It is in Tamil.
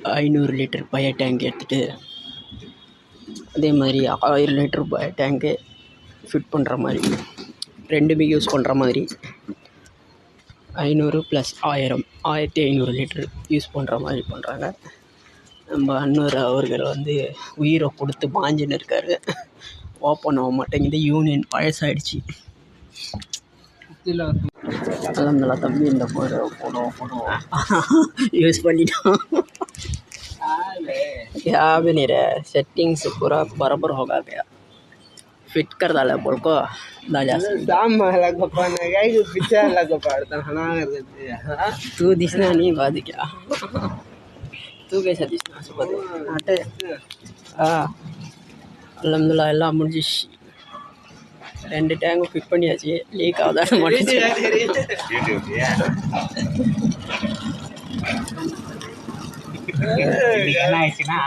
500 லிட்டர் பயோ டேங்க் எடுத்துகிட்டு அதே மாதிரி 1000 லிட்டர் பயோ டேங்க்கு ஃபிட் பண்ணுற மாதிரி ரெண்டுமே யூஸ் பண்ணுற மாதிரி 500 + 1000 1500 லிட்டர் யூஸ் பண்ணுற மாதிரி பண்ணுறாங்க. நம்ம அன்னூர் அவர்கள் வந்து உயிரை கொடுத்து பாஞ்சுன்னு இருக்கார். ஓப்பன் ஆக மாட்டேங்குது, யூனியன் பழசாயிடுச்சு. நல்லா தம்பி இந்த போடுவோம் யூஸ் பண்ணிட்டான். क्या भी नहीं रहा, सेटिंग्स पूरा बराबर होगा क्या, फिट कर डाला बोल को दाजा दाम लगा पाना क्या जो पीछे लगा पड़ता हना कर तू दिसना नहीं बाद क्या तू कैसा दिसना सुबह आटे अल्हम्दुलिल्लाह எல்லாம் முடிஞ்சிச்சு. 2 டேங்க் ஃபிட் பண்ணியாச்சு. லீக் ஆகுதான்னு மட்டும் என்ன ஆயிடுச்சுன்னா